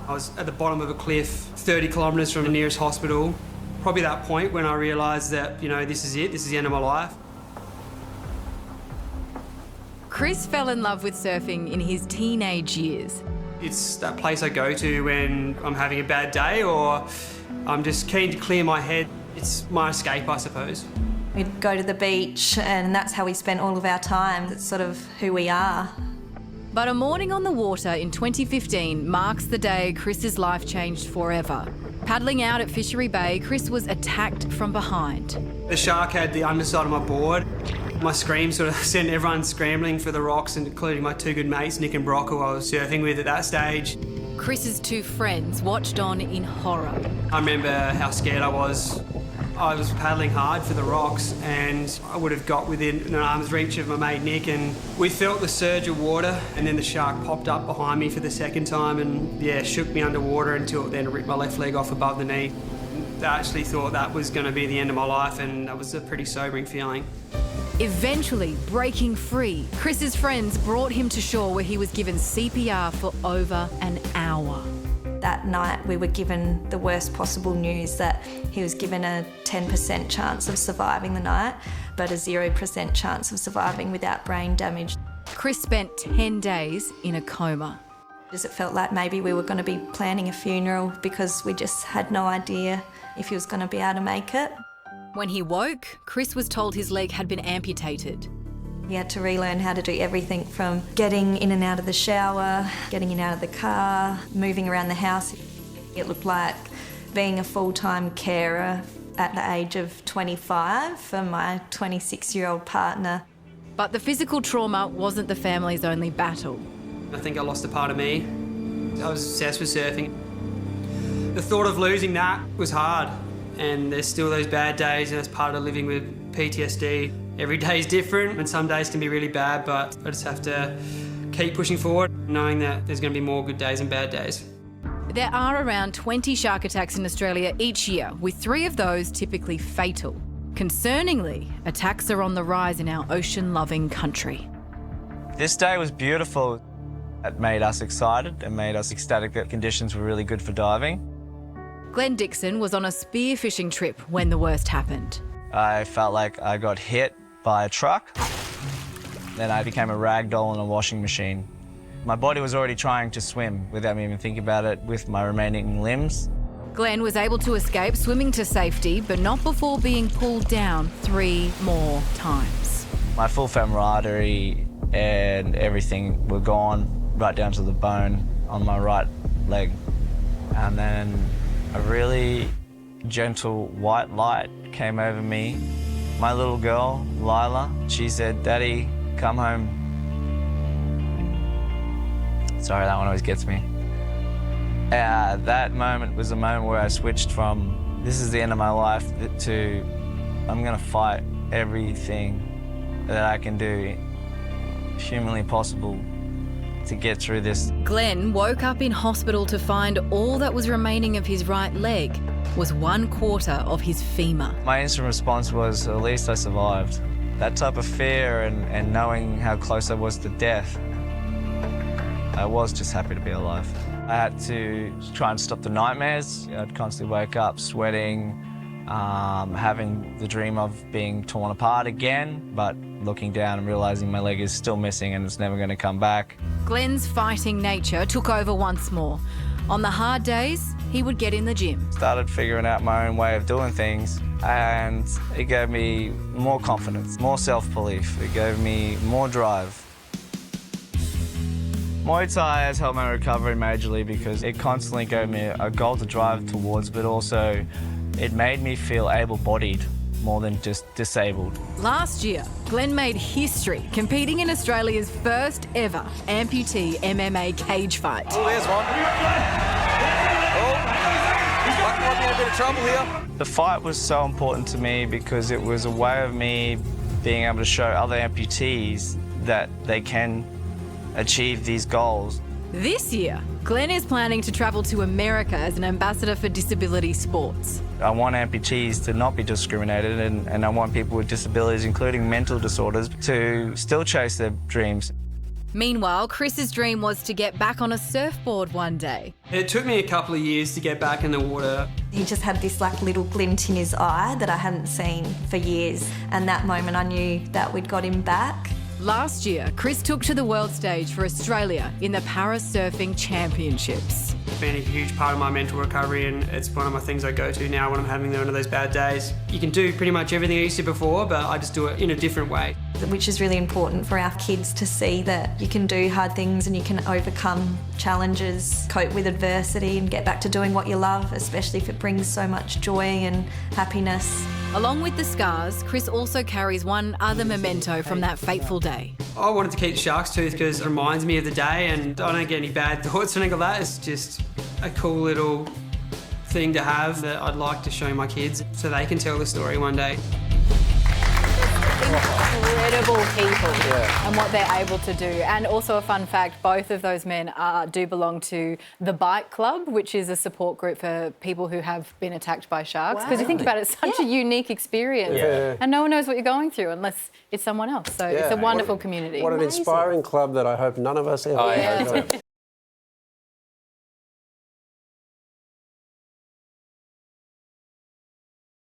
I was at the bottom of a cliff, 30 kilometres from the nearest hospital. Probably that point when I realised that, you know, this is it, this is the end of my life. Chris fell in love with surfing in his teenage years. It's that place I go to when I'm having a bad day or I'm just keen to clear my head. It's my escape, I suppose. We'd go to the beach and that's how we spent all of our time. It's sort of who we are. But a morning on the water in 2015 marks the day Chris's life changed forever. Paddling out at Fishery Bay, Chris was attacked from behind. The shark had the underside of my board. My scream sort of sent everyone scrambling for the rocks, including my two good mates, Nick and Brock, who I was surfing with at that stage. Chris's two friends watched on in horror. I remember how scared I was. I was paddling hard for the rocks and I would have got within an arm's reach of my mate Nick, and we felt the surge of water, and then the shark popped up behind me for the second time and, yeah, shook me underwater until it then ripped my left leg off above the knee. I actually thought that was going to be the end of my life, and that was a pretty sobering feeling. Eventually breaking free, Chris's friends brought him to shore where he was given CPR for over an hour. That night we were given the worst possible news that he was given a 10% chance of surviving the night, but a 0% chance of surviving without brain damage. Chris spent 10 days in a coma. It felt like maybe we were going to be planning a funeral because we just had no idea if he was going to be able to make it. When he woke, Chris was told his leg had been amputated. He had to relearn how to do everything from getting in and out of the shower, getting in and out of the car, moving around the house. It looked like being a full-time carer at the age of 25 for my 26-year-old partner. But the physical trauma wasn't the family's only battle. I think I lost a part of me. I was obsessed with surfing. The thought of losing that was hard, and there's still those bad days, and that's part of living with PTSD. Every day is different, and some days can be really bad, but I just have to keep pushing forward, knowing that there's going to be more good days and bad days. There are around 20 shark attacks in Australia each year, with 3 of those typically fatal. Concerningly, attacks are on the rise in our ocean-loving country. This day was beautiful. It made us excited. It made us ecstatic that conditions were really good for diving. Glenn Dickson was on a spearfishing trip when the worst happened. I felt like I got hit by a truck. Then I became a rag doll in a washing machine. My body was already trying to swim without me even thinking about it with my remaining limbs. Glenn was able to escape swimming to safety, but not before being pulled down 3 more times. My full femoral artery and everything were gone, right down to the bone on my right leg. And then a really gentle white light came over me. My little girl, Lila, she said, "Daddy, come home." Sorry, that one always gets me. That moment was a moment where I switched from this is the end of my life to I'm gonna fight everything that I can do humanly possible to get through this. Glenn woke up in hospital to find all that was remaining of his right leg was 1/4 of his femur. My instant response was, at least I survived. That type of fear and knowing how close I was to death, I was just happy to be alive. I had to try and stop the nightmares. I'd constantly wake up sweating, having the dream of being torn apart again, but looking down and realising my leg is still missing and it's never going to come back. Glenn's fighting nature took over once more. On the hard days, he would get in the gym. Started figuring out my own way of doing things, and it gave me more confidence, more self-belief. It gave me more drive. Muay Thai has helped my recovery majorly because it constantly gave me a goal to drive towards, but also it made me feel able-bodied more than just disabled. Last year, Glenn made history competing in Australia's first ever amputee MMA cage fight. Oh, there's one. Oh, might be in a bit of trouble here. The fight was so important to me because it was a way of me being able to show other amputees that they can achieve these goals. This year, Glenn is planning to travel to America as an ambassador for disability sports. I want amputees to not be discriminated, and I want people with disabilities, including mental disorders, to still chase their dreams. Meanwhile, Chris's dream was to get back on a surfboard one day. It took me a couple of years to get back in the water. He just had this like little glint in his eye that I hadn't seen for years. And that moment I knew that we'd got him back. Last year, Chris took to the world stage for Australia in the Para Surfing Championships. It's been a huge part of my mental recovery, and it's one of my things I go to now when I'm having one of those bad days. You can do pretty much everything I used to before, but I just do it in a different way. Which is really important for our kids to see that you can do hard things and you can overcome challenges, cope with adversity and get back to doing what you love, especially if it brings so much joy and happiness. Along with the scars, Chris also carries one other memento from that fateful day. I wanted to keep the shark's tooth because it reminds me of the day, and I don't get any bad thoughts or anything like that. It's just a cool little thing to have that I'd like to show my kids so they can tell the story one day. Incredible people and what they're able to do. And also a fun fact, both of those men do belong to the Bite Club, which is a support group for people who have been attacked by sharks. Because you think about it, it's such a unique experience. And no one knows what you're going through unless it's someone else. So it's a wonderful community. What an inspiring club that I hope none of us ever join.